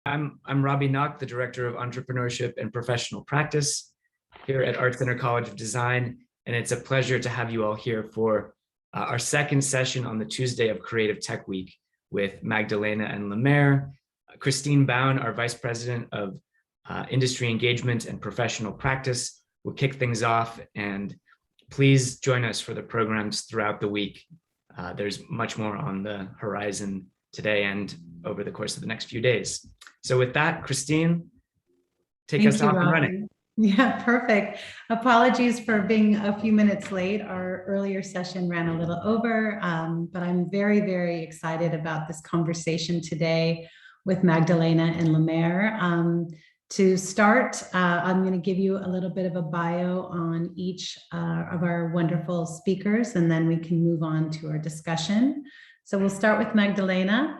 I'm Robbie Nock, the Director of Entrepreneurship and Professional Practice here at ArtCenter College of Design, and it's a pleasure to have you all here for our second session on the Tuesday of Creative Tech Week with Magdalena and Lemire. Kristine Bowne, our Vice President of Industry Engagement and Professional Practice, will kick things off, and please join us for the programs throughout the week. There's much more on the horizon today and over the course of the next few days. So with that, Kristine, take us off and running. Yeah, perfect. Apologies for being a few minutes late. Our earlier session ran a little over, but I'm very, very excited about this conversation today with Magdalena and Lemire. To start, I'm going to give you a little bit of a bio on each of our wonderful speakers, and then we can move on to our discussion. So we'll start with Magdalena.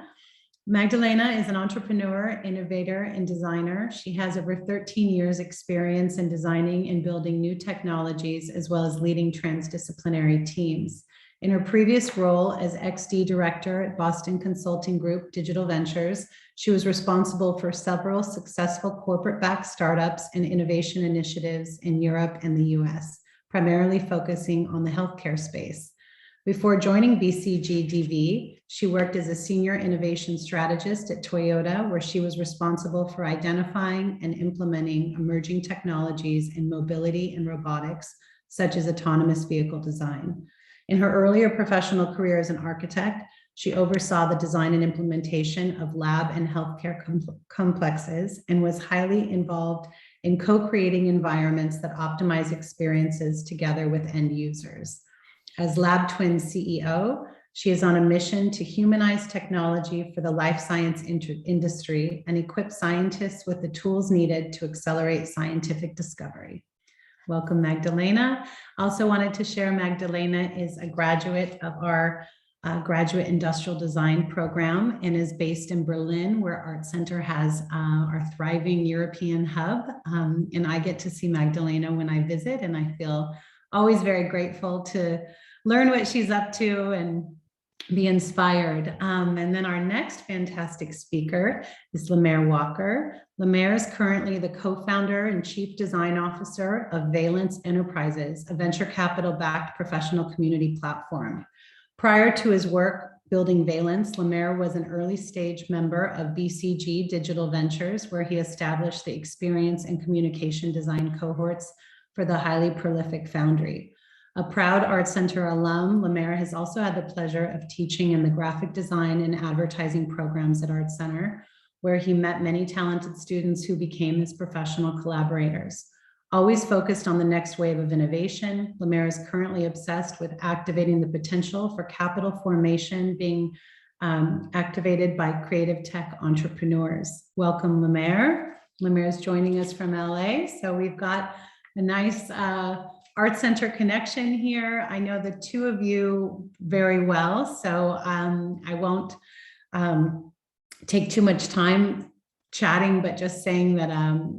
Magdalena is an entrepreneur, innovator, and designer. She has over 13 years experience in designing and building new technologies, as well as leading transdisciplinary teams. In her previous role as XD Director at Boston Consulting Group Digital Ventures, she was responsible for several successful corporate-backed startups and innovation initiatives in Europe and the US, primarily focusing on the healthcare space. Before joining BCG-DV, she worked as a senior innovation strategist at Toyota, where she was responsible for identifying and implementing emerging technologies in mobility and robotics, such as autonomous vehicle design. In her earlier professional career as an architect, she oversaw the design and implementation of lab and healthcare complexes and was highly involved in co-creating environments that optimize experiences together with end users. As Lab Twin CEO, she is on a mission to humanize technology for the life science industry and equip scientists with the tools needed to accelerate scientific discovery. Welcome, Magdalena. Also wanted to share Magdalena is a graduate of our graduate industrial design program and is based in Berlin, where ArtCenter has our thriving European hub. And I get to see Magdalena when I visit, and I feel always very grateful to learn what she's up to and be inspired. And then our next fantastic speaker is Lemire Walker. Lemire is currently the co-founder and chief design officer of Valence Enterprises, a venture capital-backed professional community platform. Prior to his work building Valence, Lemire was an early stage member of BCG Digital Ventures, where he established the experience and communication design cohorts for the highly prolific Foundry. A proud ArtCenter alum, Lemire has also had the pleasure of teaching in the graphic design and advertising programs at ArtCenter, where he met many talented students who became his professional collaborators. Always focused on the next wave of innovation, Lemire is currently obsessed with activating the potential for capital formation being activated by creative tech entrepreneurs. Welcome, Lemire. Lemire is joining us from LA, so we've got a nice ArtCenter connection here. I know the two of you very well, so I won't take too much time chatting, but just saying that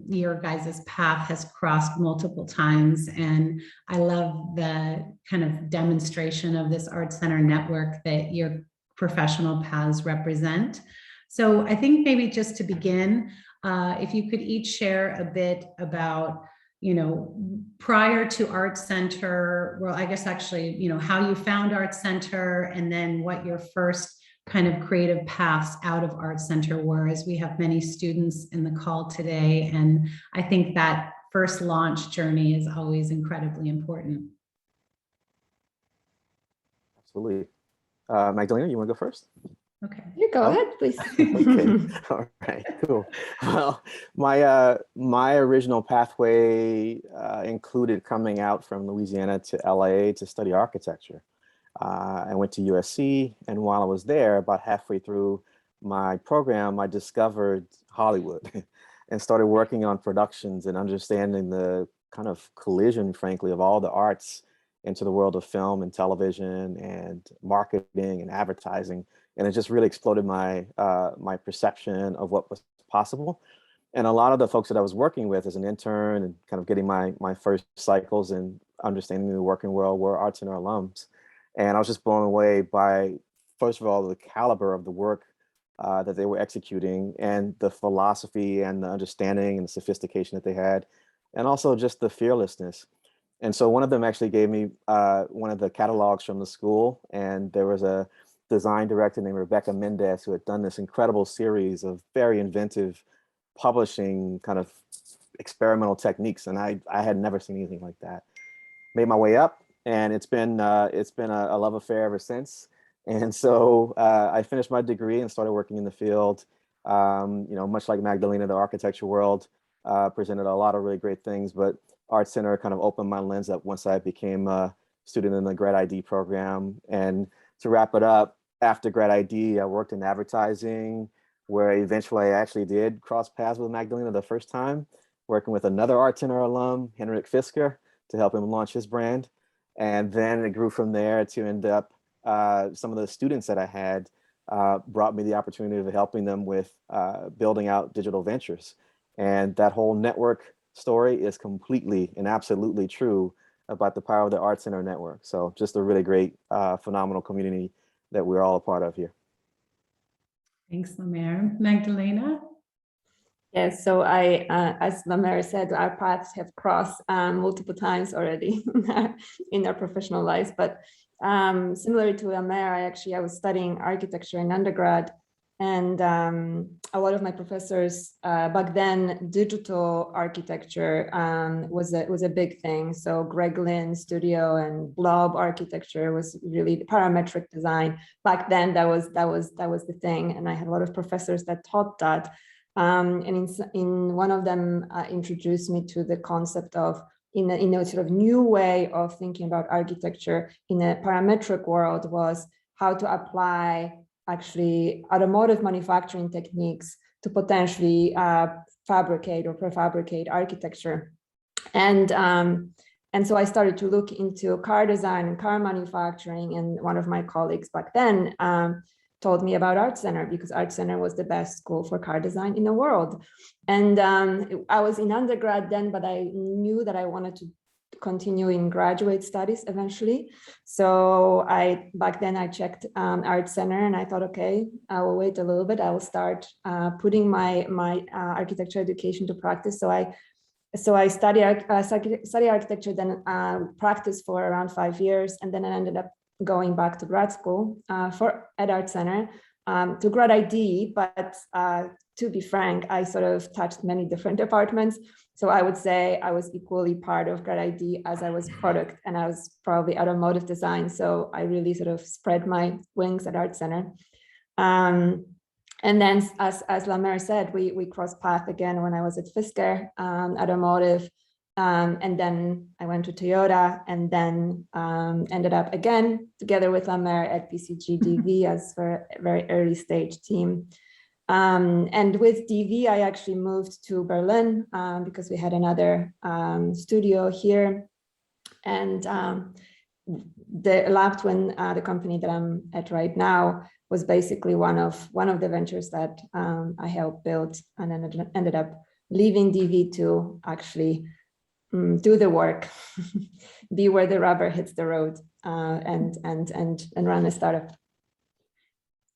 your guys' path has crossed multiple times, and I love the kind of demonstration of this ArtCenter network that your professional paths represent. So I think maybe just to begin, if you could each share a bit about, you know, prior to ArtCenter, well, I guess actually, you know, how you found ArtCenter, and then what your first kind of creative paths out of ArtCenter were, as we have many students in the call today. And I think that first launch journey is always incredibly important. Absolutely. Magdalena, you want to go first? Okay. You go ahead, please. Okay. All right, cool. Well, my original pathway included coming out from Louisiana to LA to study architecture. I went to USC, and while I was there, about halfway through my program, I discovered Hollywood and started working on productions and understanding the kind of collision, frankly, of all the arts into the world of film and television and marketing and advertising. And it just really exploded my my perception of what was possible. And a lot of the folks that I was working with as an intern and kind of getting my first cycles and understanding the working world were ArtCenter alums. And I was just blown away by, first of all, the caliber of the work that they were executing, and the philosophy and the understanding and the sophistication that they had, and also just the fearlessness. And so one of them actually gave me one of the catalogs from the school, and there was a design director named Rebecca Mendez who had done this incredible series of very inventive publishing kind of experimental techniques, and I had never seen anything like that. Made my way up, and it's been a love affair ever since. And so I finished my degree and started working in the field. Much like Magdalena, the architecture world presented a lot of really great things, but ArtCenter kind of opened my lens up once I became a student in the Grad ID program. And to wrap it up, after Grad ID, I worked in advertising, where eventually I actually did cross paths with Magdalena the first time, working with another ArtCenter alum, Henrik Fisker, to help him launch his brand. And then it grew from there to end up some of the students that I had brought me the opportunity of helping them with building out digital ventures. And that whole network story is completely and absolutely true about the power of the ArtCenter network. So just a really great, phenomenal community that we're all a part of here. Thanks, Lemire. Magdalena? Yes, so as Lemire said, our paths have crossed multiple times already in our professional lives. But similar to Lemire, I was studying architecture in undergrad, and a lot of my professors back then, digital architecture was a big thing. So Greg Lynn Studio and Blob architecture was really the parametric design. Back then, that was the thing, and I had a lot of professors that taught that. And in one of them introduced me to the concept of in a sort of new way of thinking about architecture in a parametric world, was how to apply actually automotive manufacturing techniques to potentially fabricate or prefabricate architecture. And so I started to look into car design and car manufacturing, and one of my colleagues back then told me about ArtCenter, because ArtCenter was the best school for car design in the world. And I was in undergrad then, but I knew that I wanted to continue in graduate studies eventually. So back then I checked ArtCenter, and I thought, okay, I will wait a little bit. I will start putting my architecture education to practice. So I studied architecture, then practiced for around 5 years, and then I ended up going back to grad school at ArtCenter to grad ID. But to be frank, I sort of touched many different departments. So I would say I was equally part of grad ID as I was product, and I was probably automotive design. So I really sort of spread my wings at ArtCenter. And then, as Lemire said, we crossed paths again when I was at Fisker automotive. And then I went to Toyota, and then ended up again together with Lemire at PCG DV as for a very early stage team. And with DV, I actually moved to Berlin because we had another studio here. And the Labtwin, the company that I'm at right now, was basically one of the ventures that I helped build, and then ended up leaving DV to actually do the work, be where the rubber hits the road, and run a startup.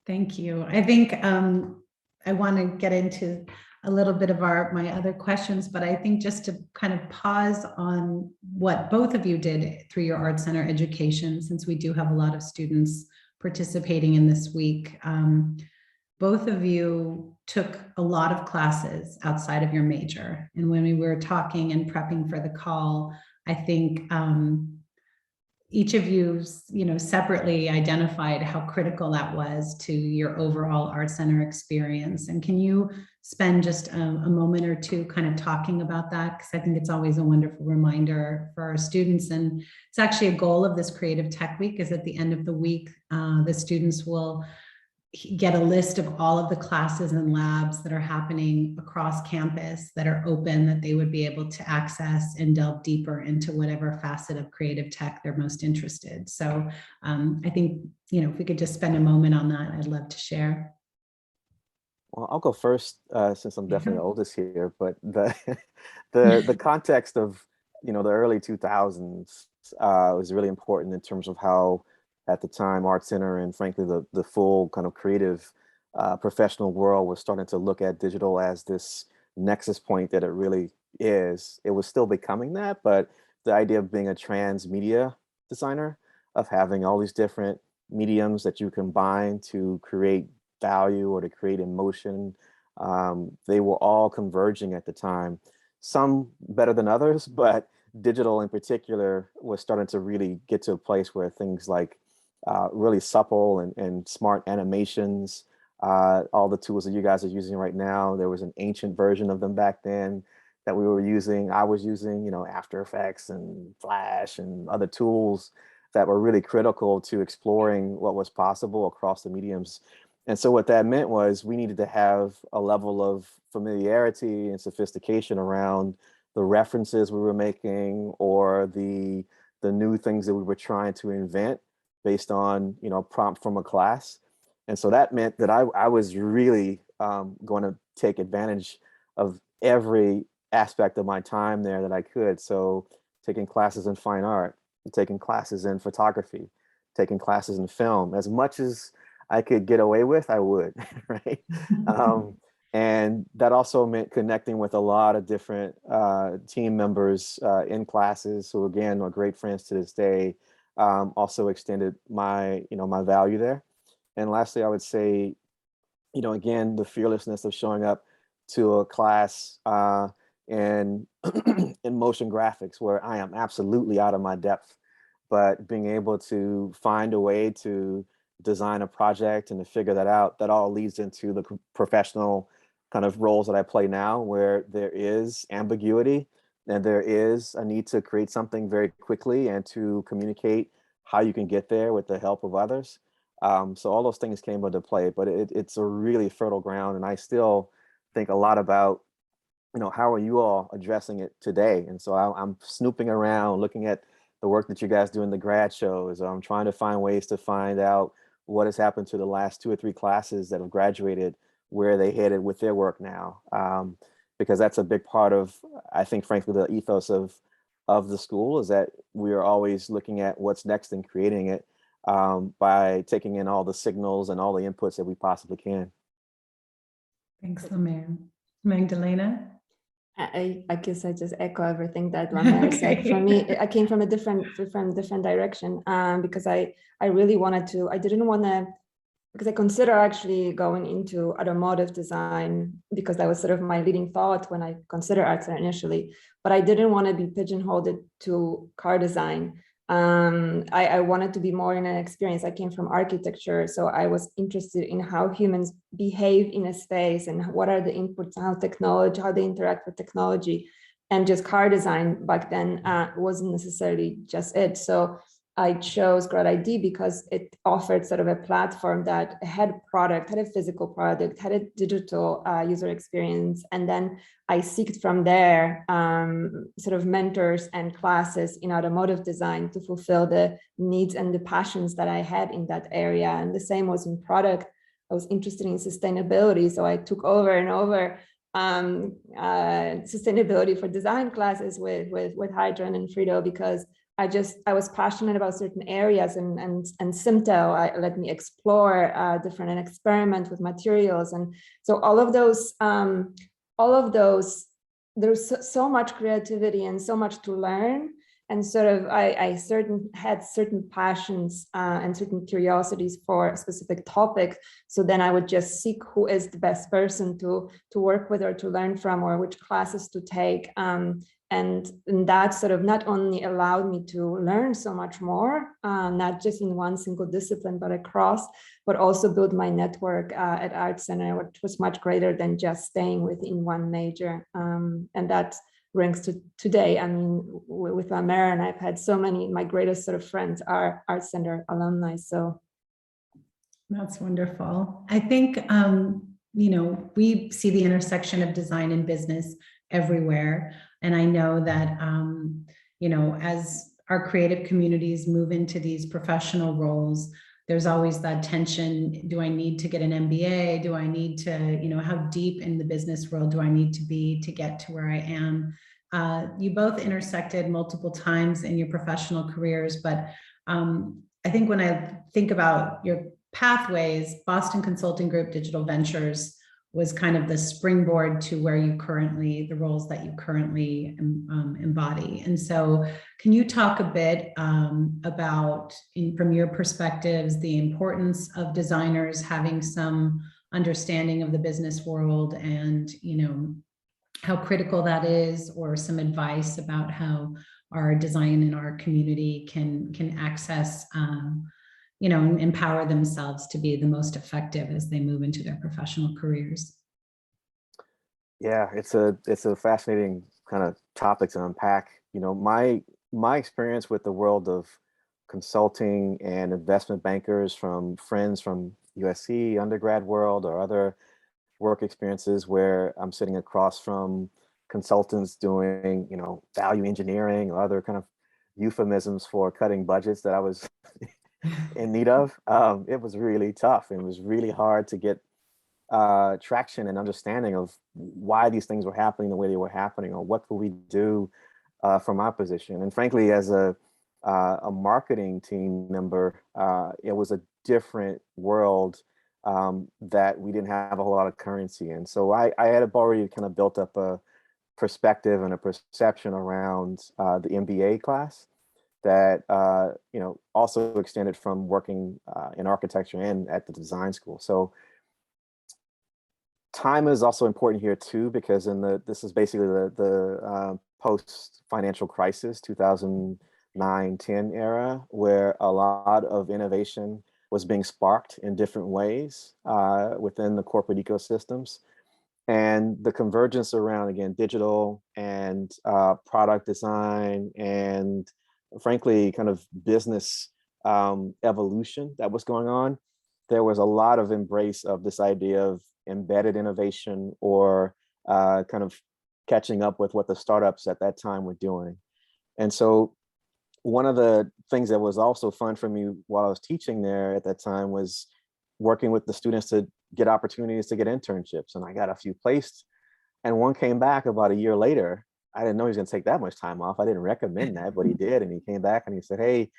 Thank you. I think I want to get into a little bit of my other questions, but I think just to kind of pause on what both of you did through your ArtCenter education, since we do have a lot of students participating in this week. Both of you took a lot of classes outside of your major. And when we were talking and prepping for the call, I think each of you, separately identified how critical that was to your overall ArtCenter experience. And can you spend just a moment or two kind of talking about that? Because I think it's always a wonderful reminder for our students. And it's actually a goal of this Creative Tech Week, is at the end of the week, the students will get a list of all of the classes and labs that are happening across campus that are open, that they would be able to access and delve deeper into whatever facet of creative tech they're most interested. So I think, if we could just spend a moment on that, I'd love to share. Well, I'll go first since I'm definitely the oldest here, but the context of, the early 2000s was really important in terms of how, at the time, ArtCenter and frankly the full kind of creative professional world was starting to look at digital as this nexus point that it really is. It was still becoming that, but the idea of being a transmedia designer, of having all these different mediums that you combine to create value or to create emotion, they were all converging at the time. Some better than others, but digital in particular was starting to really get to a place where things like really supple and smart animations, all the tools that you guys are using right now, there was an ancient version of them back then that we were using. I was using, you know, After Effects and Flash and other tools that were really critical to exploring what was possible across the mediums. And so what that meant was we needed to have a level of familiarity and sophistication around the references we were making or the new things that we were trying to invent based on, you know, prompt from a class. And so that meant that I was really going to take advantage of every aspect of my time there that I could. So taking classes in fine art, taking classes in photography, taking classes in film, as much as I could get away with, I would, right? And that also meant connecting with a lot of different team members in classes who, again, are great friends to this day. Also extended my, you know, my value there. And lastly, I would say, you know, again, the fearlessness of showing up to a class in motion graphics where I am absolutely out of my depth, but being able to find a way to design a project and to figure that out, that all leads into the professional kind of roles that I play now, where there is ambiguity and there is a need to create something very quickly and to communicate how you can get there with the help of others. So all those things came into play, but it's a really fertile ground. And I still think a lot about, you know, how are you all addressing it today? And so I'm snooping around, looking at the work that you guys do in the grad shows. I'm trying to find ways to find out what has happened to the last 2 or 3 classes that have graduated, where they headed with their work now. Because that's a big part of, I think, frankly, the ethos of the school is that we are always looking at what's next and creating it by taking in all the signals and all the inputs that we possibly can. Thanks, Lemire. Magdalena? I guess I just echo everything that Lemire said. For me, I came from a different direction because I really wanted to, I didn't want to, because I consider actually going into automotive design because that was sort of my leading thought when I considered ArtCenter initially, but I didn't want to be pigeonholed to car design. I wanted to be more in an experience. I came from architecture, so I was interested in how humans behave in a space and what are the inputs, how they interact with technology, and just car design back then wasn't necessarily just it. So I chose Grad ID because it offered sort of a platform that had product, had a physical product, had a digital user experience. And then I seeked from there sort of mentors and classes in automotive design to fulfill the needs and the passions that I had in that area. And the same was in product. I was interested in sustainability. So I took over and over sustainability for design classes with Hydran and Frido because I was passionate about certain areas, and Simtel let me explore different and experiment with materials, and so all of those. There's so much creativity and so much to learn, and sort of I had certain passions and certain curiosities for a specific topic. So then I would just seek who is the best person to work with or to learn from, or which classes to take. And that sort of not only allowed me to learn so much more, not just in one single discipline, but across, but also build my network at ArtCenter, which was much greater than just staying within one major. And that brings to today. I mean, with Lemire, and I've had so many, my greatest sort of friends are ArtCenter alumni. So that's wonderful. I think, you know, we see the intersection of design and business everywhere. And I know that, you know, as our creative communities move into these professional roles, there's always that tension. Do I need to get an MBA? Do I need to, you know, how deep in the business world do I need to be to get to where I am? You both intersected multiple times in your professional careers, but I think when I think about your pathways, Boston Consulting Group Digital Ventures was kind of the springboard to where you currently, the roles that you currently embody. And so can you talk a bit about, from your perspectives, the importance of designers having some understanding of the business world and, how critical that is, or some advice about how our design in our community can access, and empower themselves to be the most effective as they move into their professional careers? Yeah, it's a fascinating kind of topic to unpack. My experience with the world of consulting and investment bankers, from friends from USC undergrad world or other work experiences where I'm sitting across from consultants doing, value engineering or other kind of euphemisms for cutting budgets that I was in need of. It was really tough. It was really hard to get traction and understanding of why these things were happening the way they were happening, or what could we do from our position. And frankly, as a marketing team member, it was a different world that we didn't have a whole lot of currency in. So I had already kind of built up a perspective and a perception around the MBA class that also extended from working in architecture and at the design school. So time is also important here too, because this is basically the post financial crisis 2009-10 era, where a lot of innovation was being sparked in different ways within the corporate ecosystems. And the convergence around, again, digital and product design and frankly, kind of business evolution that was going on, there was a lot of embrace of this idea of embedded innovation, or kind of catching up with what the startups at that time were doing. And so one of the things that was also fun for me while I was teaching there at that time was working with the students to get opportunities to get internships. And I got a few placed, and one came back about a year later. I didn't know he was going to take that much time off. I didn't recommend that, but he did. And he came back and he said, "Hey,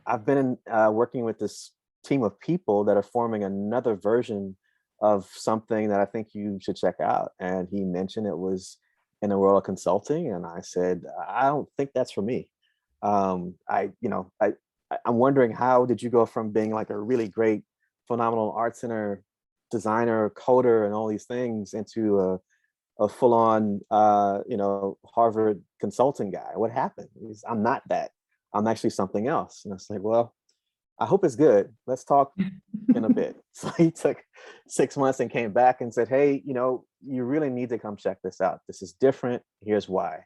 I've been working with this team of people that are forming another version of something that I think you should check out." And he mentioned it was in the world of consulting. And I said, "I don't think that's for me." I'm wondering, how did you go from being like a really great, phenomenal ArtCenter designer, coder, and all these things into a full-on, Harvard consulting guy? What happened? I'm not that. I'm actually something else. And I was like, well, I hope it's good. Let's talk in a bit. So he took 6 months and came back and said, "Hey, you really need to come check this out. This is different. Here's why.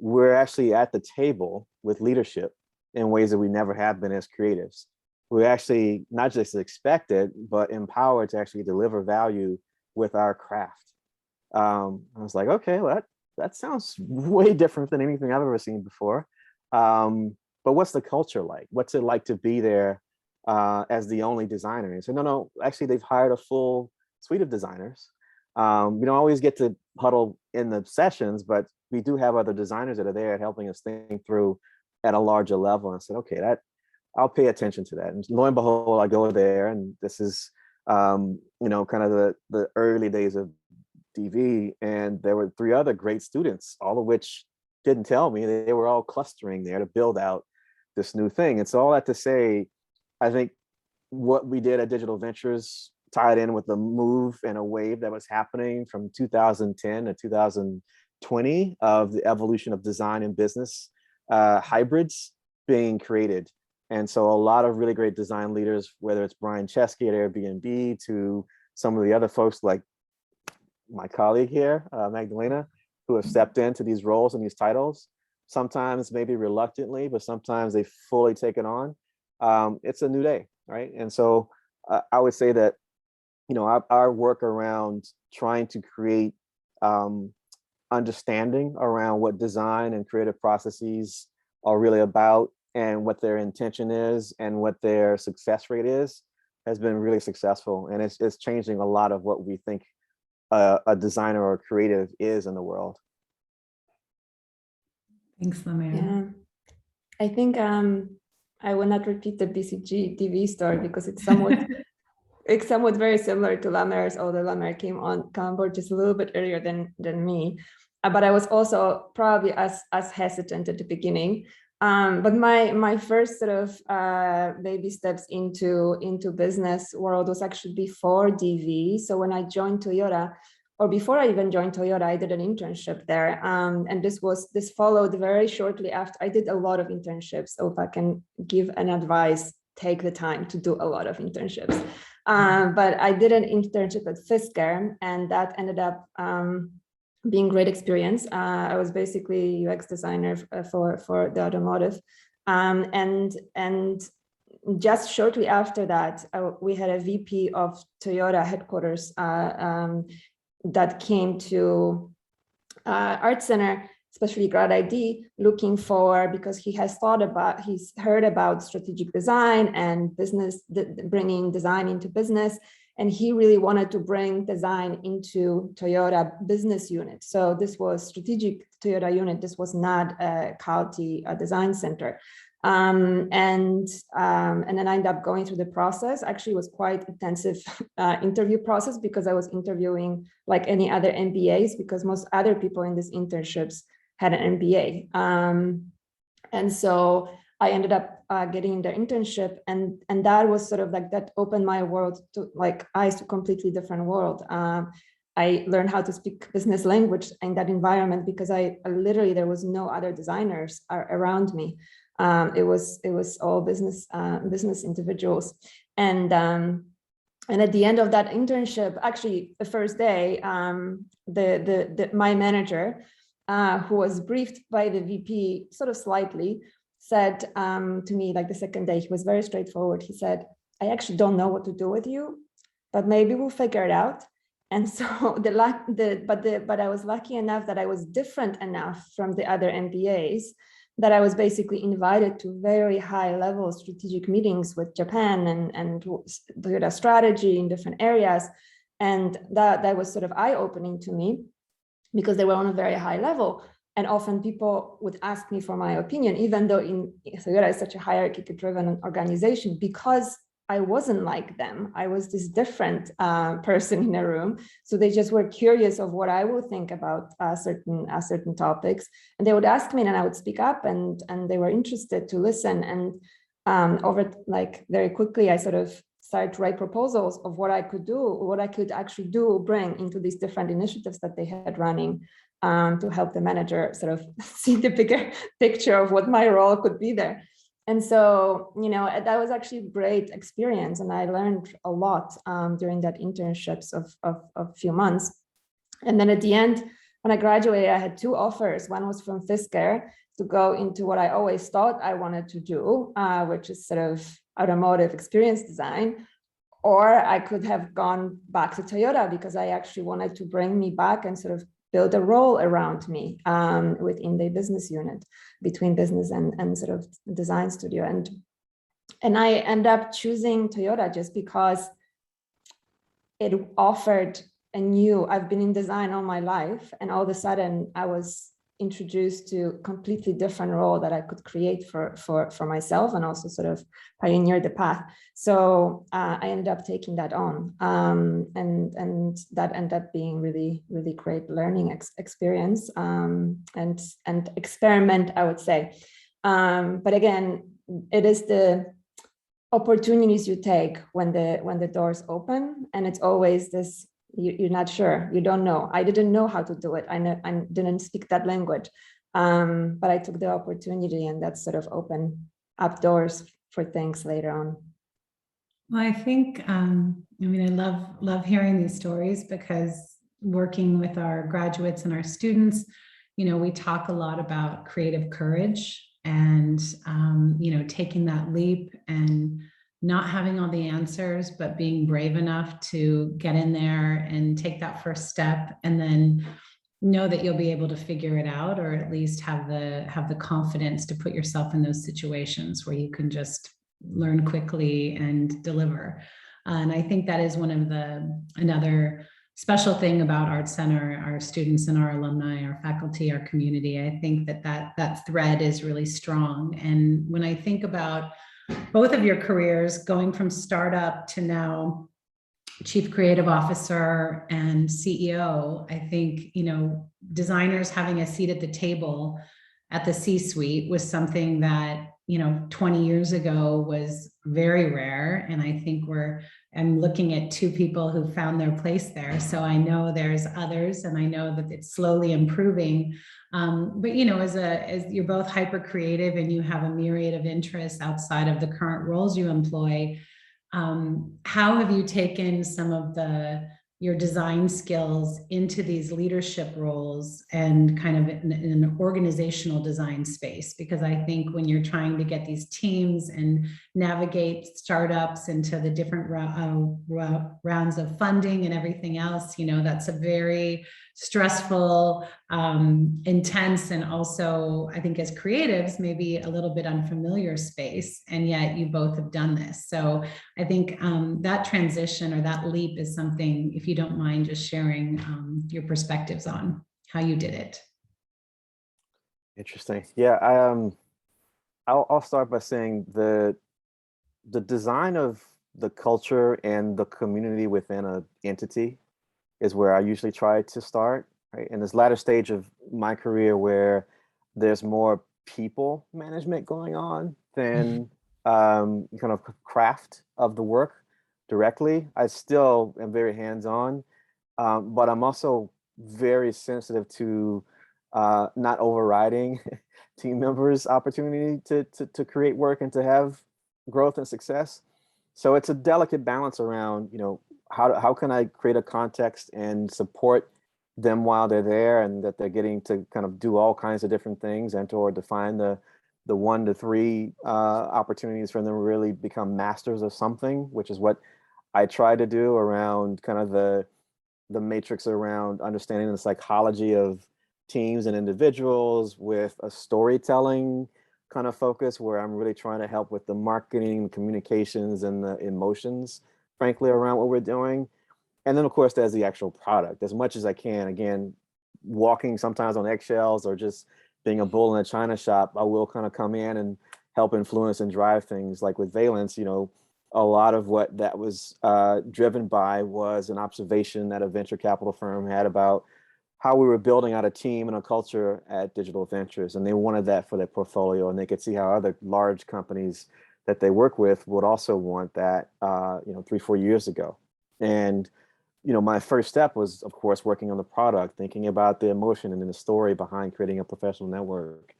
We're actually at the table with leadership in ways that we never have been as creatives. We're actually not just expected, but empowered to actually deliver value with our craft." I was like, okay, well, that sounds way different than anything I've ever seen before. But what's the culture like? What's it like to be there as the only designer? And he said, no, actually, they've hired a full suite of designers. We don't always get to huddle in the sessions, but we do have other designers that are there helping us think through at a larger level. And I said, okay, I'll pay attention to that. And lo and behold, I go there, and this is, kind of the early days of DV, and there were 3 other great students, all of which didn't tell me. They were all clustering there to build out this new thing. And so all that to say, I think what we did at Digital Ventures tied in with the move and a wave that was happening from 2010 to 2020 of the evolution of design and business hybrids being created. And so a lot of really great design leaders, whether it's Brian Chesky at Airbnb to some of the other folks like my colleague here, Magdalena, who have stepped into these roles and these titles, sometimes maybe reluctantly, but sometimes they fully take it on. It's a new day, right? And so I would say that, our work around trying to create understanding around what design and creative processes are really about, and what their intention is, and what their success rate is, has been really successful. And it's changing a lot of what we think a designer or a creative is in the world. Thanks, Lemire. Yeah, I think I will not repeat the BCG TV story because it's somewhat very similar to Lemire's, although Lemire came on board just a little bit earlier than me. But I was also probably as hesitant at the beginning. But my first sort of baby steps into business world was actually before DV. So when I joined Toyota, or before I even joined Toyota, I did an internship there. And this followed very shortly after. I did a lot of internships. So if I can give an advice, take the time to do a lot of internships. But I did an internship at Fisker, and that ended up being great experience. I was basically UX designer for the automotive. And just shortly after that, we had a VP of Toyota headquarters that came to ArtCenter, especially Grad ID, looking for, because he's heard about strategic design and business, bringing design into business. And he really wanted to bring design into Toyota business unit. So this was strategic Toyota unit. This was not a Calty design center. And then I ended up going through the process. Actually, it was quite intensive interview process because I was interviewing like any other MBAs, because most other people in these internships had an MBA. And so I ended up getting the internship, and that was sort of like, that opened my world to like eyes to completely different world. I learned how to speak business language in that environment because I literally, there was no other designers around me. It was all business individuals. And at the end of that internship, actually the first day, my manager, who was briefed by the VP sort of slightly, said to me, like the second day, he was very straightforward. He said, I actually don't know what to do with you, but maybe we'll figure it out. And so but I was lucky enough that I was different enough from the other MBAs that I was basically invited to very high level strategic meetings with Japan and Toyota strategy in different areas. And that was sort of eye-opening to me because they were on a very high level. And often people would ask me for my opinion, even though Toyota is such a hierarchically driven organization, because I wasn't like them. I was this different person in a room. So they just were curious of what I would think about certain topics. And they would ask me and I would speak up, and they were interested to listen. And over like very quickly, I sort of started to write proposals of what I could do, what I could actually bring into these different initiatives that they had running, to help the manager sort of see the bigger picture of what my role could be there. And so, that was actually a great experience. And I learned a lot during that internships of a few months. And then at the end, when I graduated, I had two offers. One was from Fisker to go into what I always thought I wanted to do, which is sort of automotive experience design. Or I could have gone back to Toyota because I actually wanted to bring me back and sort of build a role around me within the business unit, between business and sort of design studio. And I end up choosing Toyota just because it offered I've been in design all my life, and all of a sudden I was introduced to a completely different role that I could create for myself and also sort of pioneer the path. So I ended up taking that on, and that ended up being really, really great learning experience and experiment, I would say. But again, it is the opportunities you take when the doors open, and it's always this. You're not sure, you don't know. I didn't know how to do it. I didn't speak that language, but I took the opportunity, and that sort of opened up doors for things later on. Well, I think, I love hearing these stories, because working with our graduates and our students, we talk a lot about creative courage and, taking that leap and not having all the answers, but being brave enough to get in there and take that first step, and then know that you'll be able to figure it out, or at least have the confidence to put yourself in those situations where you can just learn quickly and deliver. And I think that is another special thing about ArtCenter, our students and our alumni, our faculty, our community. I think that thread is really strong. And when I think about both of your careers, going from startup to now Chief Creative Officer and CEO. I think, designers having a seat at the table at the C-suite was something that, 20 years ago was very rare. And I think I'm looking at two people who found their place there. So I know there's others, and I know that it's slowly improving. But as you're both hyper creative and you have a myriad of interests outside of the current roles you employ, how have you taken some of your design skills into these leadership roles and kind of in an organizational design space? Because I think when you're trying to get these teams and navigate startups into the different rounds of funding and everything else, that's a very stressful, intense, and also, I think as creatives, maybe a little bit unfamiliar space. And yet you both have done this. So I think that transition or that leap is something, if you don't mind just sharing your perspectives on how you did it. Interesting. Yeah, I'll start by saying the design of the culture and the community within an entity is where I usually try to start, right? In this latter stage of my career where there's more people management going on than kind of craft of the work directly, I still am very hands-on, but I'm also very sensitive to not overriding team members' opportunity to create work and to have growth and success. So it's a delicate balance around, how can I create a context and support them while they're there, and that they're getting to kind of do all kinds of different things and or define the 1 to 3 opportunities for them to really become masters of something, which is what I try to do around kind of the matrix around understanding the psychology of teams and individuals with a storytelling kind of focus, where I'm really trying to help with the marketing, communications, and the emotions, frankly, around what we're doing. And then, of course, there's the actual product. As much as I can, again, walking sometimes on eggshells or just being a bull in a china shop, I will kind of come in and help influence and drive things. Like with Valence, a lot of what that was driven by was an observation that a venture capital firm had about how we were building out a team and a culture at Digital Ventures, and they wanted that for their portfolio, and they could see how other large companies that they work with would also want that 3-4 years ago. And my first step was, of course, working on the product, thinking about the emotion and then the story behind creating a professional network,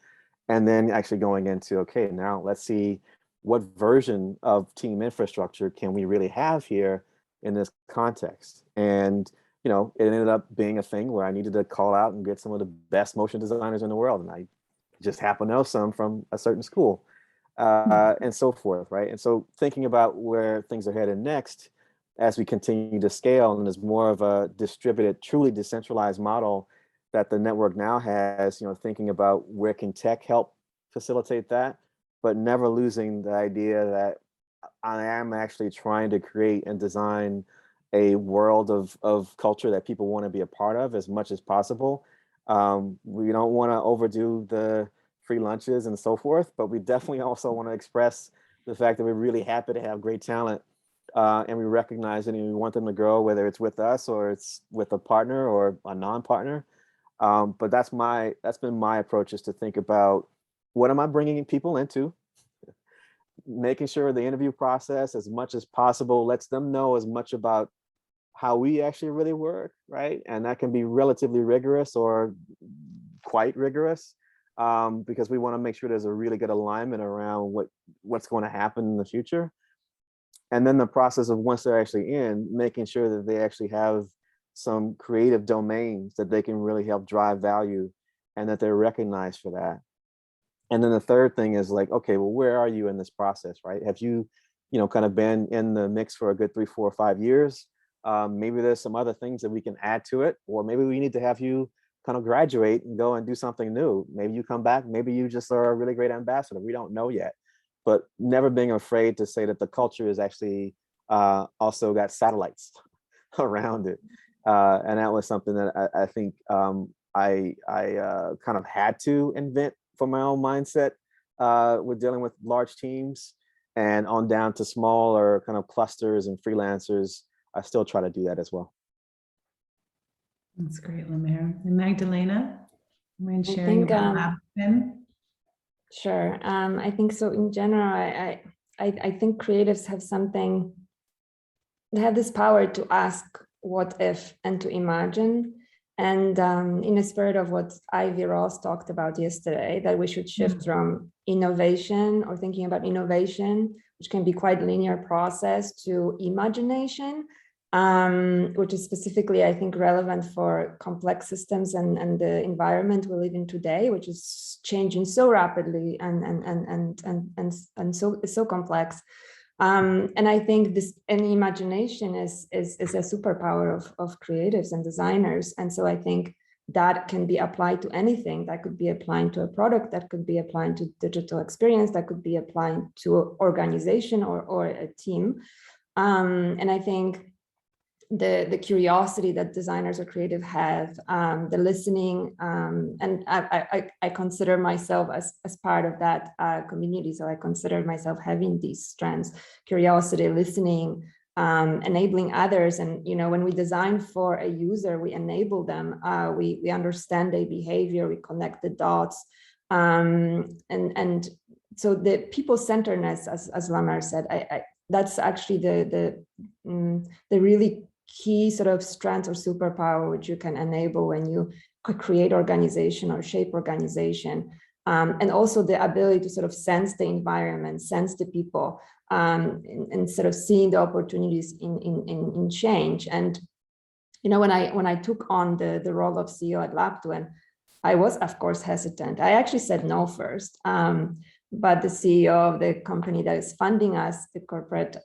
and then actually going into, okay, now let's see what version of team infrastructure can we really have here in this context. And it ended up being a thing where I needed to call out and get some of the best motion designers in the world. And I just happen to know some from a certain school and so forth, right? And so thinking about where things are headed next as we continue to scale, and there's more of a distributed, truly decentralized model that the network now has, thinking about where can tech help facilitate that, but never losing the idea that I am actually trying to create and design a world of culture that people want to be a part of as much as possible. We don't want to overdo the free lunches and so forth, but we definitely also want to express the fact that we're really happy to have great talent, and we recognize it and we want them to grow, whether it's with us or it's with a partner or a non-partner. But that's been my approach, is to think about, what am I bringing people into? Making sure the interview process, as much as possible, lets them know as much about how we actually really work, right? And that can be relatively rigorous or quite rigorous, because we want to make sure there's a really good alignment around what's going to happen in the future. And then the process of, once they're actually in, making sure that they actually have some creative domains that they can really help drive value, and that they're recognized for that. And then the third thing is like, okay, well, where are you in this process, right? Have you, kind of been in the mix for a good 3, 4, 5 years? Maybe there's some other things that we can add to it, or maybe we need to have you kind of graduate and go and do something new. Maybe you come back, maybe you just are a really great ambassador. We don't know yet, but never being afraid to say that the culture is actually also got satellites around it. And that was something that I think I kind of had to invent for my own mindset with dealing with large teams. and on down to smaller kind of clusters and freelancers, I still try to do that as well. That's great, Lemire. And Magdalena, mind I sharing think, about LabSpin? Sure. I think so. In general, I think creatives have something. They have this power to ask what if and to imagine. And in the spirit of what Ivy Ross talked about yesterday, that we should shift from innovation or thinking about innovation, which can be quite a linear process, to imagination, which is specifically, I think, relevant for complex systems and the environment we live in today, which is changing so rapidly and so complex. And I think this imagination is a superpower of creatives and designers. And so I think that can be applied to anything. That could be applying to a product, that could be applying to digital experience, that could be applying to an organization or a team. And I think the curiosity that designers or creative have, the listening, and I consider myself as part of that community. So I consider myself having these strengths: curiosity, listening, enabling others. And when we design for a user, we enable them, we understand their behavior, we connect the dots, and so the people-centeredness, as Lemire said, that's actually the really key sort of strength or superpower which you can enable when you create organization or shape organization, and also the ability to sort of sense the environment, sense the people, and sort of seeing the opportunities in change. And when I took on the role of CEO at Labduen, I was, of course, hesitant. I actually said no first. But the CEO of the company that is funding us, the corporate,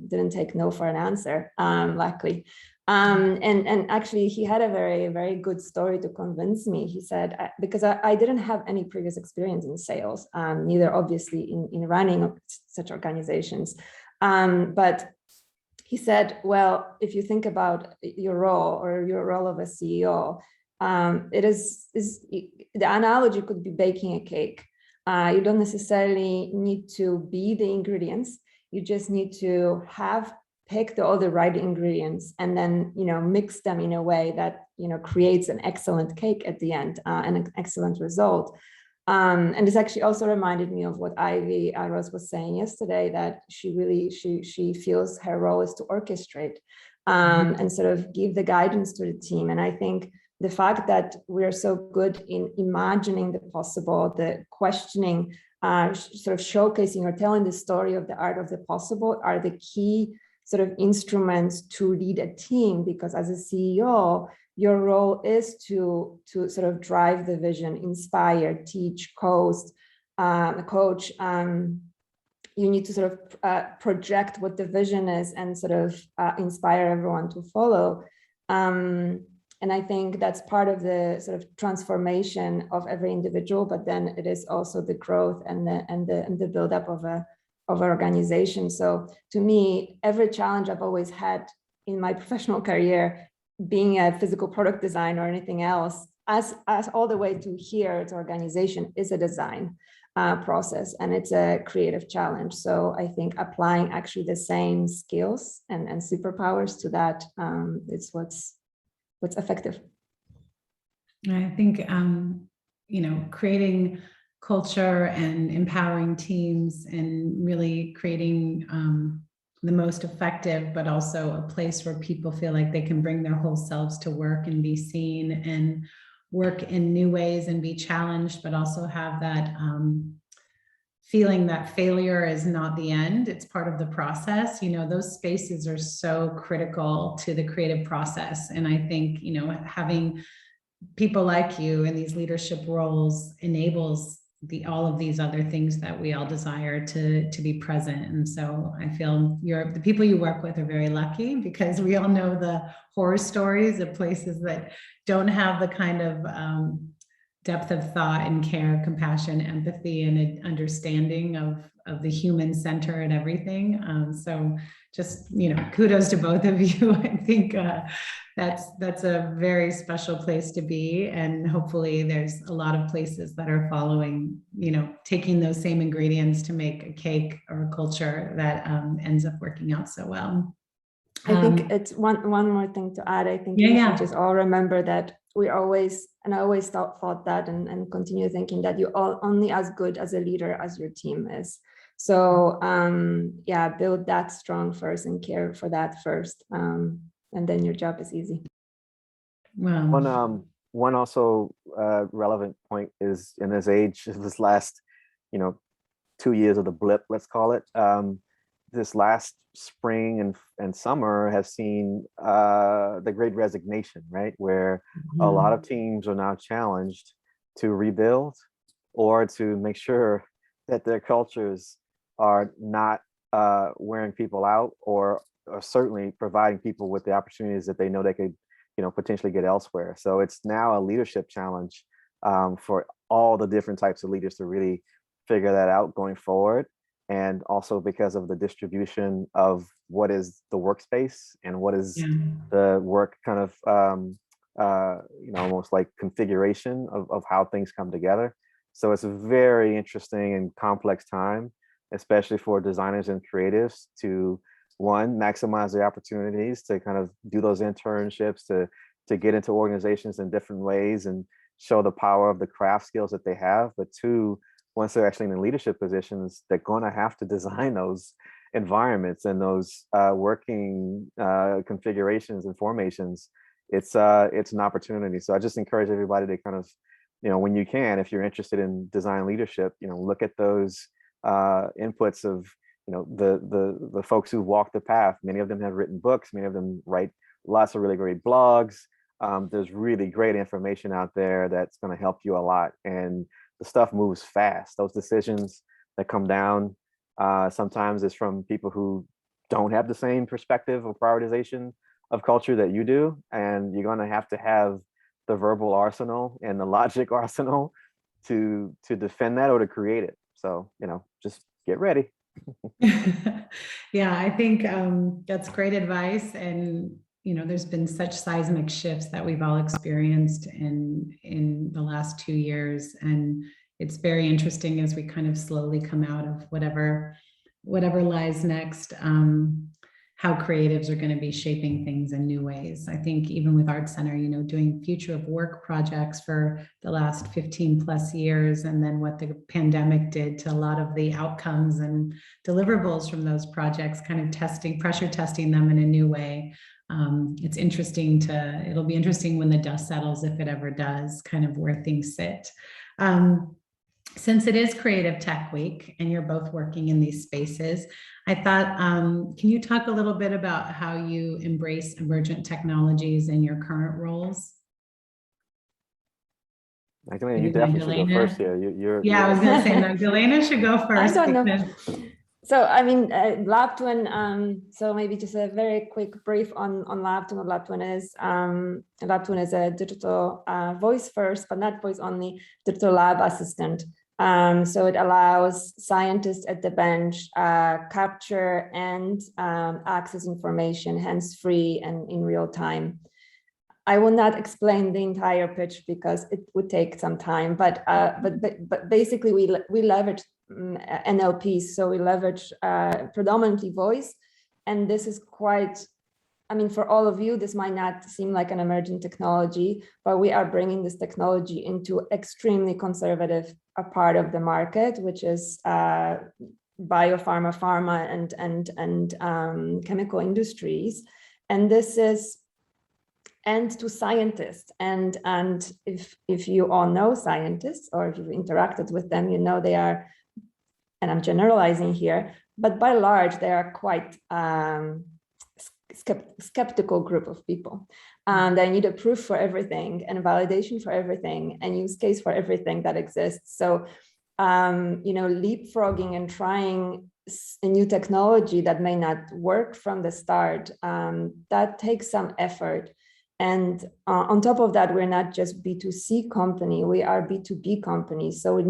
didn't take no for an answer, luckily. And actually, he had a very, very good story to convince me. He said, because I didn't have any previous experience in sales, neither obviously in running such organizations. But he said, well, if you think about your role of a CEO, the analogy could be baking a cake. You don't necessarily need to be the ingredients. You just need to pick all the right ingredients and then, mix them in a way that, creates an excellent cake at the end, and an excellent result. And this actually also reminded me of what Ivy Ross was saying yesterday, that she feels her role is to orchestrate, and sort of give the guidance to the team. And I think the fact that we're so good in imagining the possible, the questioning, sort of showcasing or telling the story of the art of the possible are the key sort of instruments to lead a team, because as a CEO, your role is to sort of drive the vision, inspire, teach, coach. You need to sort of project what the vision is and sort of inspire everyone to follow. And I think that's part of the sort of transformation of every individual, but then it is also the growth and the buildup of an organization. So to me, every challenge I've always had in my professional career, being a physical product designer or anything else, as all the way to here, it's organization, is a design process, and it's a creative challenge. So I think applying actually the same skills and superpowers to that is what's effective. I think, creating culture and empowering teams and really creating the most effective, but also a place where people feel like they can bring their whole selves to work and be seen and work in new ways and be challenged, but also have that feeling that failure is not the end, it's part of the process. Those spaces are so critical to the creative process. And I think, having people like you in these leadership roles enables all of these other things that we all desire to be present. And so I feel the people you work with are very lucky, because we all know the horror stories of places that don't have the kind of depth of thought and care, compassion, empathy, and understanding the human center and everything. So just, kudos to both of you. I think that's a very special place to be. And hopefully there's a lot of places that are following, taking those same ingredients to make a cake or a culture that ends up working out so well. I think it's one more thing to add. I think we should just all remember that I always thought that and continue thinking that you're all only as good as a leader as your team is. So build that strong first and care for that first. And then your job is easy. Wow. One also relevant point is in this age of this last, 2 years of the blip, let's call it. This last spring and summer has seen the Great Resignation, right? Where a lot of teams are now challenged to rebuild or to make sure that their cultures are not wearing people out or certainly providing people with the opportunities that they know they could, potentially get elsewhere. So it's now a leadership challenge for all the different types of leaders to really figure that out going forward. And also because of the distribution of what is the workspace and what is the work kind of, almost like configuration of how things come together. So it's a very interesting and complex time, especially for designers and creatives to, one, maximize the opportunities to kind of do those internships, to get into organizations in different ways and show the power of the craft skills that they have. But two, once they're actually in the leadership positions, they're going to have to design those environments and those working configurations and formations. It's an opportunity. So I just encourage everybody to kind of, when you can, if you're interested in design leadership, look at those inputs of, the folks who walk the path. Many of them have written books. Many of them write lots of really great blogs. There's really great information out there that's going to help you a lot. And the stuff moves fast. Those decisions that come down sometimes is from people who don't have the same perspective or prioritization of culture that you do. And you're going to have the verbal arsenal and the logic arsenal to defend that or to create it. So, just get ready. Yeah, I think that's great advice. And, there's been such seismic shifts that we've all experienced in the last 2 years. And it's very interesting as we kind of slowly come out of whatever lies next, how creatives are going to be shaping things in new ways. I think even with ArtCenter, doing future of work projects for the last 15 plus years, and then what the pandemic did to a lot of the outcomes and deliverables from those projects, kind of pressure testing them in a new way. It'll be interesting when the dust settles, if it ever does, kind of where things sit. Since it is Creative Tech Week and you're both working in these spaces, I thought, can you talk a little bit about how you embrace emergent technologies in your current roles? Magdalena, you definitely should go first here. I was going to say Magdalena should go first. I don't know. So, LabTwin, so maybe just a very quick brief on LabTwin. What LabTwin is. LabTwin is a digital voice first, but not voice only, digital lab assistant. So it allows scientists at the bench capture and access information hands-free and in real time. I will not explain the entire pitch because it would take some time, but basically we leverage NLPs, so we leverage predominantly voice, and this is quite, for all of you, this might not seem like an emerging technology, but we are bringing this technology into extremely conservative part of the market, which is pharma, and chemical industries, and this is to scientists, and if you all know scientists or if you've interacted with them, they are, and I'm generalizing here, but by large they are quite skeptical group of people. They need a proof for everything and validation for everything and use case for everything that exists. So, leapfrogging and trying a new technology that may not work from the start, that takes some effort. And on top of that, we're not just B2C company, we are B2B company. So we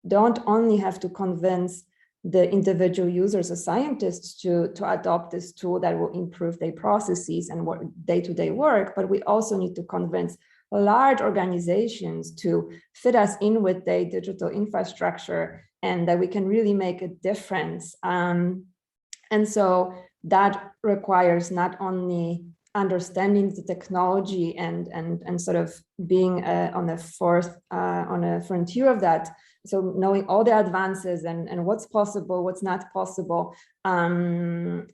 don't only have to convince the individual users or scientists to adopt this tool that will improve their processes and day-to-day work, but we also need to convince large organizations to fit us in with their digital infrastructure and that we can really make a difference. And so that requires not only understanding the technology and sort of being on a frontier of that. So knowing all the advances and what's possible, what's not possible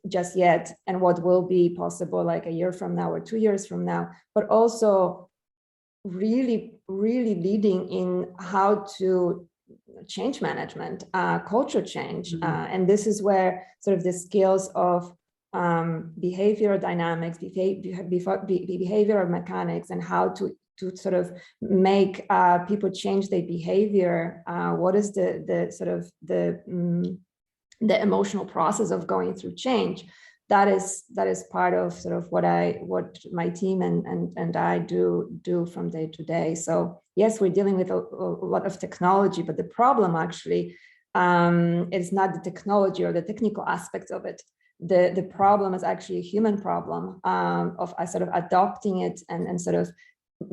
just yet, and what will be possible like a year from now or 2 years from now, but also really leading in how to change management, culture change. And this is where sort of the skills of behavioral dynamics, behavioral mechanics, and how to sort of make people change their behavior. What is the sort of the emotional process of going through change? That is part of sort of what my team and I do from day to day. So yes, we're dealing with a lot of technology, but the problem actually is not the technology or the technical aspects of it. The problem is actually a human problem of sort of adopting it and sort of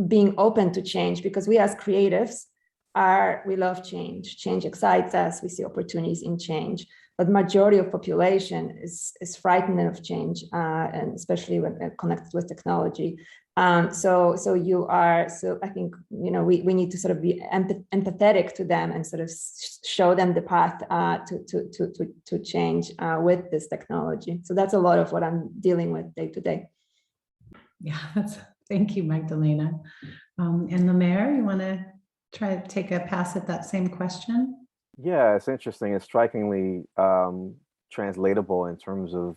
being open to change, because we as creatives we love change. Change excites us. We see opportunities in change, but majority of population is frightened of change, and especially when connected with technology. So I think, you know, we need to sort of be empathetic to them and sort of show them the path to change with this technology. So that's a lot of what I'm dealing with day to day. Yeah, thank you, Magdalena. And Lemire, you want to try to take a pass at that same question? Yeah, it's interesting. It's strikingly translatable in terms of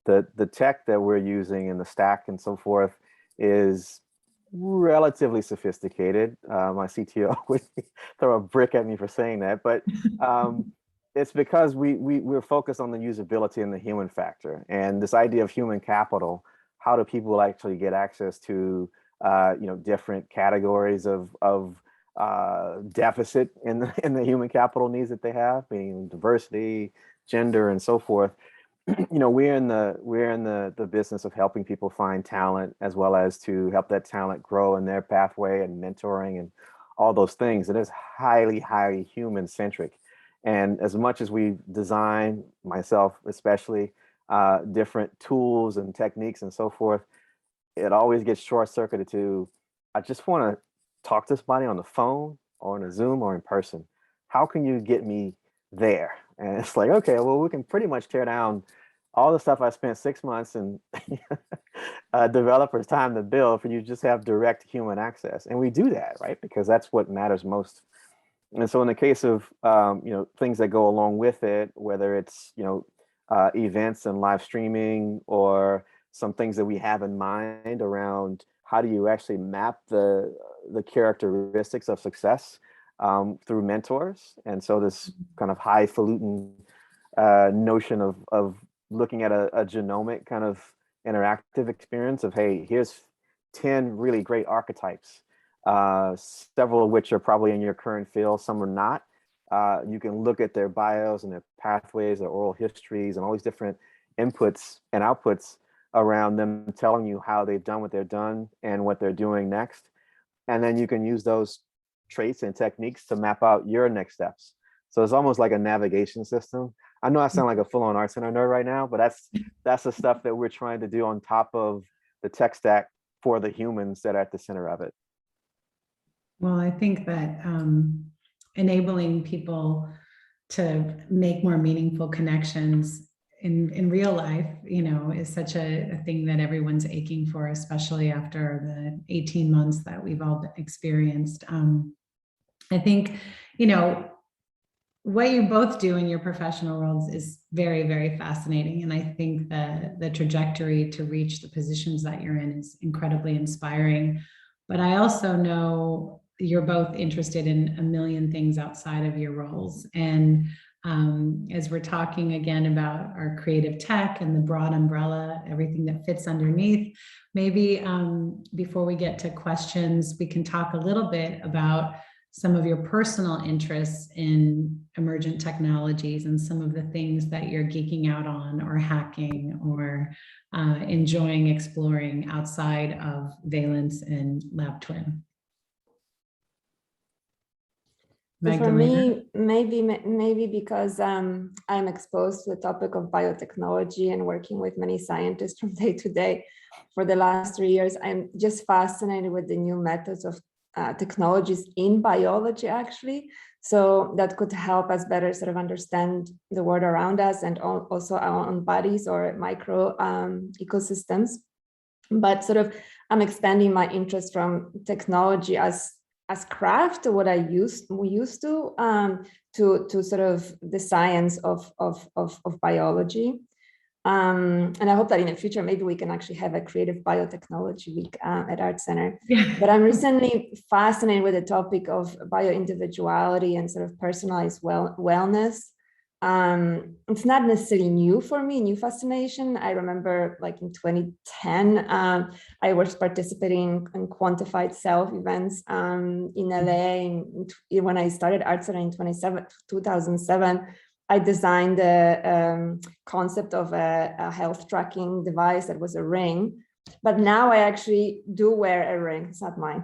the tech that we're using and the stack and so forth is relatively sophisticated. My CTO would throw a brick at me for saying that, but it's because we're focused on the usability and the human factor, and this idea of human capital. How do people actually get access to different categories of deficit in the human capital needs that they have, meaning diversity, gender, and so forth. We're in the business of helping people find talent, as well as to help that talent grow in their pathway and mentoring and all those things. It is highly human centric. And as much as we design, myself especially, different tools and techniques and so forth, it always gets short circuited to, I just want to talk to somebody on the phone or on a Zoom or in person. How can you get me there? And it's like, okay, well, we can pretty much tear down all the stuff I spent 6 months and developers' time to build for you to just have direct human access. And we do that, right? Because that's what matters most. And so in the case of, things that go along with it, whether it's, events and live streaming, or some things that we have in mind around how do you actually map the characteristics of success through mentors. And so this kind of highfalutin notion of looking at a genomic kind of interactive experience of, hey, here's 10 really great archetypes, several of which are probably in your current field, some are not. You can look at their bios and their pathways, their oral histories, and all these different inputs and outputs around them telling you how they've done what they've done and what they're doing next. And then you can use those traits and techniques to map out your next steps. So it's almost like a navigation system. I know I sound like a full-on ArtCenter nerd right now, but that's the stuff that we're trying to do on top of the tech stack for the humans that are at the center of it. Well, I think that enabling people to make more meaningful connections in real life, is such a thing that everyone's aching for, especially after the 18 months that we've all experienced. I think, what you both do in your professional roles is very, very fascinating. And I think that the trajectory to reach the positions that you're in is incredibly inspiring. But I also know you're both interested in a million things outside of your roles. And as we're talking again about our creative tech and the broad umbrella, everything that fits underneath, maybe before we get to questions, we can talk a little bit about some of your personal interests in emergent technologies and some of the things that you're geeking out on or hacking or enjoying exploring outside of Valence and Lab Twin. So for Magdalena? me, maybe because I'm exposed to the topic of biotechnology and working with many scientists from day to day for the last 3 years, I'm just fascinated with the new methods of technologies in biology, actually. So that could help us better sort of understand the world around us and also our own bodies or micro ecosystems. But sort of I'm expanding my interest from technology as craft, what we used to sort of the science of biology. And I hope that in the future, maybe we can actually have a creative biotechnology week at ArtCenter. Yeah. But I'm recently fascinated with the topic of bio-individuality and sort of personalized wellness. It's not necessarily new for me, new fascination. I remember like in 2010, I was participating in quantified self events in LA. When I started ArtCenter in 2007, I designed the concept of a health tracking device that was a ring. But now I actually do wear a ring. It's not mine,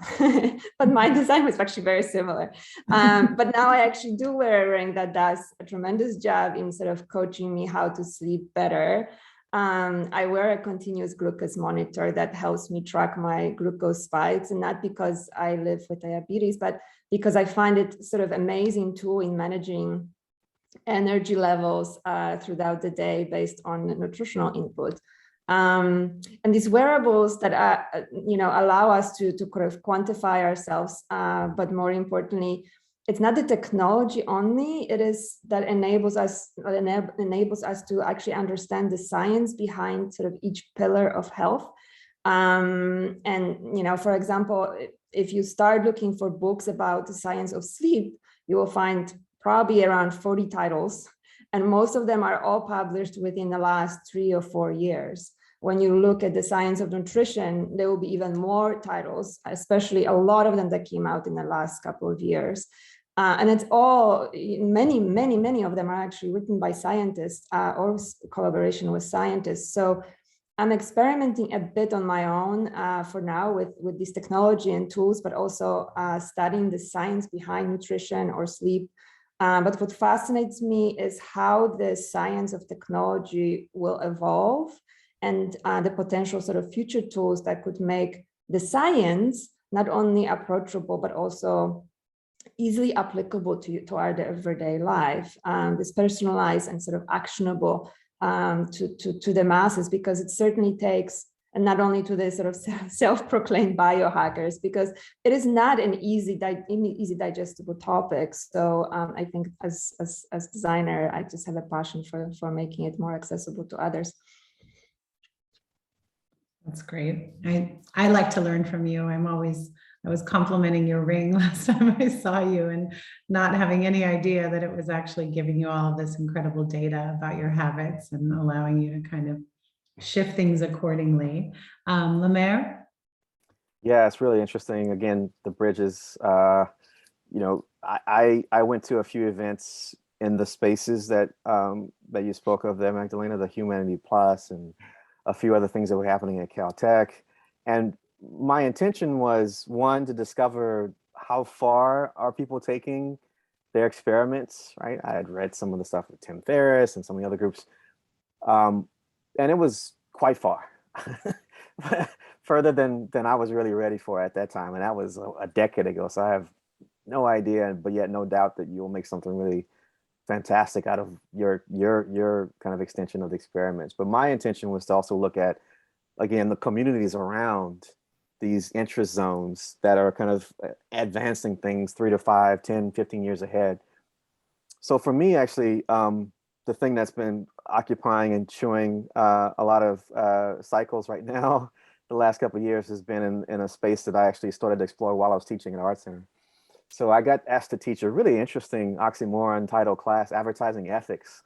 but my design was actually very similar. But now I actually do wear a ring that does a tremendous job in sort of coaching me how to sleep better. I wear a continuous glucose monitor that helps me track my glucose spikes, and not because I live with diabetes, but because I find it sort of amazing tool in managing energy levels throughout the day based on nutritional input. And these wearables that allow us to kind of quantify ourselves, but more importantly, it's not the technology only, it is that enables us to actually understand the science behind sort of each pillar of health. And for example, if you start looking for books about the science of sleep, you will find probably around 40 titles, and most of them are all published within the last 3 or 4 years. When you look at the science of nutrition, there will be even more titles, especially a lot of them that came out in the last couple of years. And it's all, many of them are actually written by scientists or collaboration with scientists. So I'm experimenting a bit on my own for now with this technology and tools, but also studying the science behind nutrition or sleep. But what fascinates me is how the science of technology will evolve and the potential sort of future tools that could make the science not only approachable, but also easily applicable to our everyday life, this personalized and sort of actionable to the masses, because it certainly takes, and not only to the sort of self-proclaimed biohackers, because it is not an easy digestible topic. So I think as designer, I just have a passion for making it more accessible to others. That's great. I like to learn from you. I was complimenting your ring last time I saw you and not having any idea that it was actually giving you all of this incredible data about your habits and allowing you to kind of shift things accordingly. Lemire? Yeah, it's really interesting. Again, the bridges, I went to a few events in the spaces that you spoke of there, Magdalena, the Humanity Plus and a few other things that were happening at Caltech. And my intention was, one, to discover how far are people taking their experiments, right? I had read some of the stuff with Tim Ferriss and some of the other groups. And it was quite far, further than I was really ready for at that time. And that was a decade ago. So I have no idea, but yet no doubt that you'll make something really fantastic out of your kind of extension of the experiments. But my intention was to also look at, again, the communities around these interest zones that are kind of advancing things 3 to 5, 10, 15 years ahead. So for me, actually, the thing that's been occupying and chewing a lot of cycles right now, the last couple of years, has been in a space that I actually started to explore while I was teaching at ArtCenter. So I got asked to teach a really interesting oxymoron title class, advertising ethics.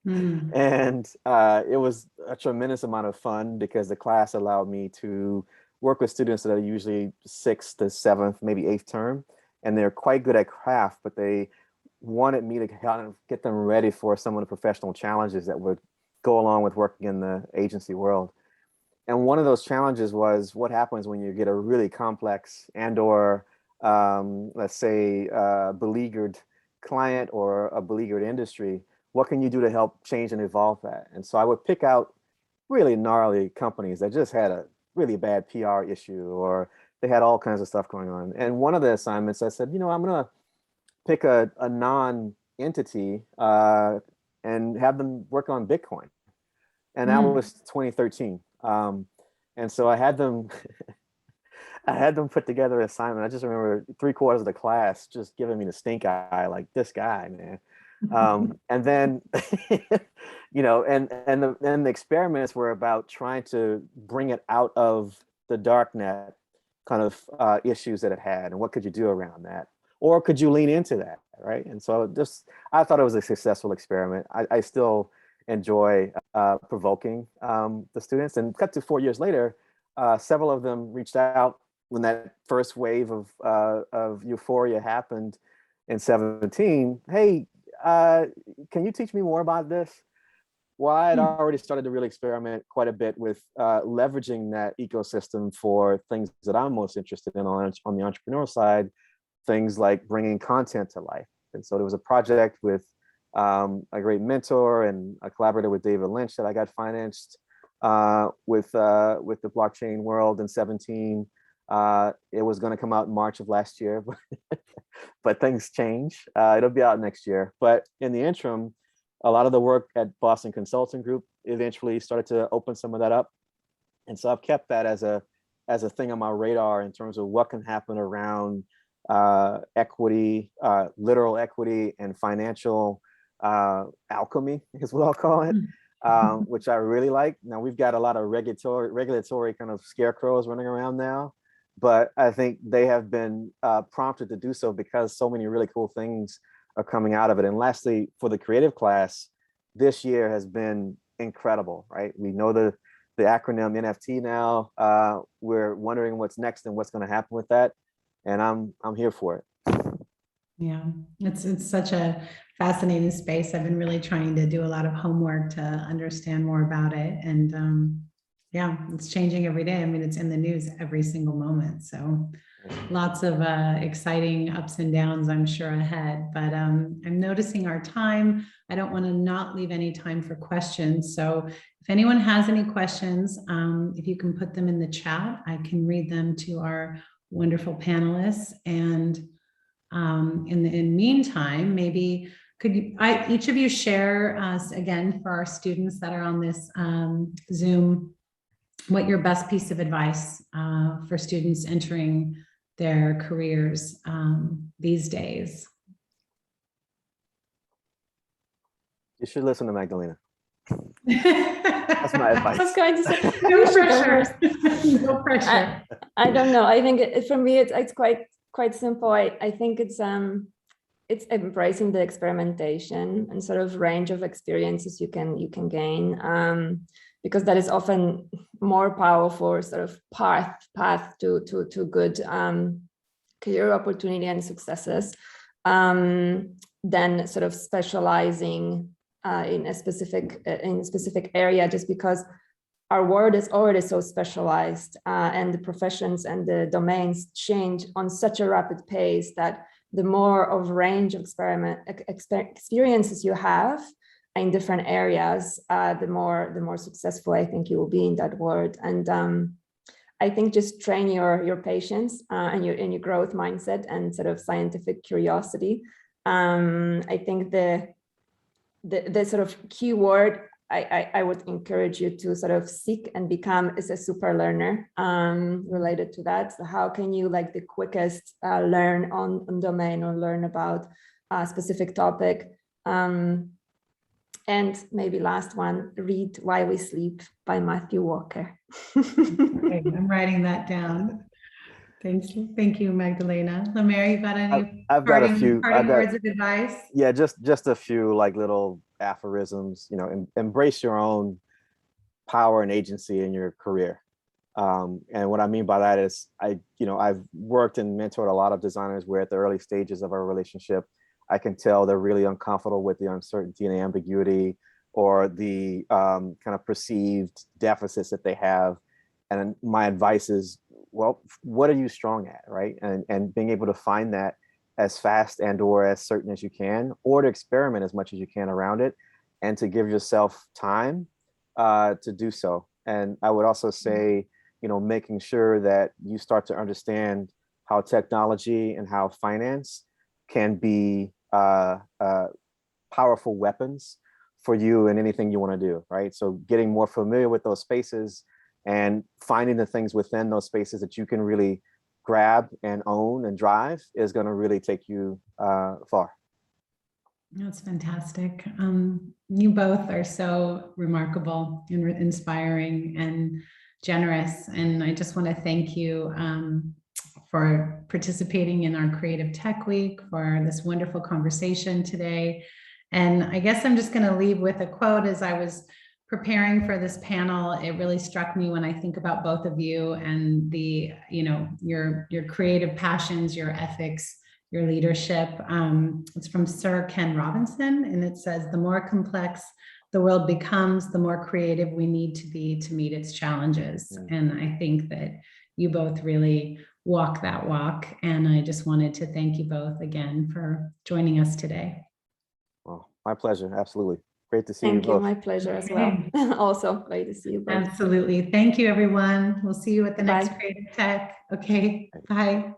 And it was a tremendous amount of fun because the class allowed me to work with students that are usually 6th to 7th, maybe 8th term, and they're quite good at craft, but they wanted me to kind of get them ready for some of the professional challenges that would go along with working in the agency world. And one of those challenges was what happens when you get a really complex and or let's say beleaguered client or a beleaguered industry. What can you do to help change and evolve that? And so I would pick out really gnarly companies that just had a really bad PR issue, or they had all kinds of stuff going on. And one of the assignments, I said, I'm going to pick a non-entity and have them work on Bitcoin. And that was 2013. And so I had them I had them put together an assignment. I just remember 3/4 of the class just giving me the stink eye, like, this guy, man. And then, and the experiments were about trying to bring it out of the dark net kind of issues that it had, and what could you do around that? Or could you lean into that, right? And so I thought it was a successful experiment. I still enjoy provoking the students. And cut to 4 years later, several of them reached out when that first wave of euphoria happened in 2017. Hey, can you teach me more about this? Well, I had already started to really experiment quite a bit with leveraging that ecosystem for things that I'm most interested in on the entrepreneurial side, things like bringing content to life. And so there was a project with a great mentor and a collaborator with David Lynch that I got financed with the blockchain world in 2017. It was going to come out in March of last year, but things change. It'll be out next year. But in the interim, a lot of the work at Boston Consulting Group eventually started to open some of that up. And so I've kept that as a thing on my radar in terms of what can happen around equity, literal equity, and financial alchemy is what I'll call it, which I really like. Now, we've got a lot of regulatory kind of scarecrows running around now, but I think they have been prompted to do so because so many really cool things are coming out of it. And lastly, for the creative class, this year has been incredible, right? We know the acronym NFT now. We're wondering what's next and what's going to happen with that. And I'm here for it. Yeah, it's such a fascinating space. I've been really trying to do a lot of homework to understand more about it. And yeah, it's changing every day. I mean, it's in the news every single moment. So lots of exciting ups and downs, I'm sure, ahead. But I'm noticing our time. I don't want to not leave any time for questions. So if anyone has any questions, if you can put them in the chat, I can read them to our wonderful panelists. And in the meantime, maybe could each of you share again for our students that are on this Zoom, what your best piece of advice for students entering their careers these days? You should listen to Magdalena. That's my advice. I was going to say, No pressure. No pressure. I don't know. I think for me, it's quite simple. I think it's embracing the experimentation and sort of range of experiences you can gain, because that is often more powerful sort of path to good career opportunity and successes than sort of specializing in a specific area, just because our world is already so specialized and the professions and the domains change on such a rapid pace that the more of range of experiences you have in different areas, the more successful I think you will be in that world. And I think just train your patience and your growth mindset and sort of scientific curiosity. I think the sort of key word I would encourage you to sort of seek and become is a super learner related to that. So how can you like the quickest learn on domain or learn about a specific topic? And maybe last one, read Why We Sleep by Matthew Walker. Okay, I'm writing that down. Thank you, Magdalena. Lemire, you got any I've got a few words of advice? Yeah, just a few like little aphorisms. Embrace your own power and agency in your career. And what I mean by that is I've worked and mentored a lot of designers where at the early stages of our relationship, I can tell they're really uncomfortable with the uncertainty and the ambiguity or the kind of perceived deficits that they have. And my advice is, well, what are you strong at, right? And being able to find that as fast and or as certain as you can, or to experiment as much as you can around it, and to give yourself time to do so. And I would also say, making sure that you start to understand how technology and how finance can be powerful weapons for you in anything you want to do, right? So getting more familiar with those spaces and finding the things within those spaces that you can really grab and own and drive is going to really take you far. That's fantastic. You both are so remarkable and inspiring and generous. And I just want to thank you for participating in our Creative Tech Week, for this wonderful conversation today. And I guess I'm just going to leave with a quote. As I was preparing for this panel, it really struck me when I think about both of you and the, your creative passions, your ethics, your leadership. It's from Sir Ken Robinson, and it says, "The more complex the world becomes, the more creative we need to be to meet its challenges." And I think that you both really walk that walk. And I just wanted to thank you both again for joining us today. Well, my pleasure. Absolutely. Great to see you both. Thank you. My pleasure as well. Also, great to see you both. Absolutely. Thank you, everyone. We'll see you at the next Bye. Creative Tech. Okay. Bye.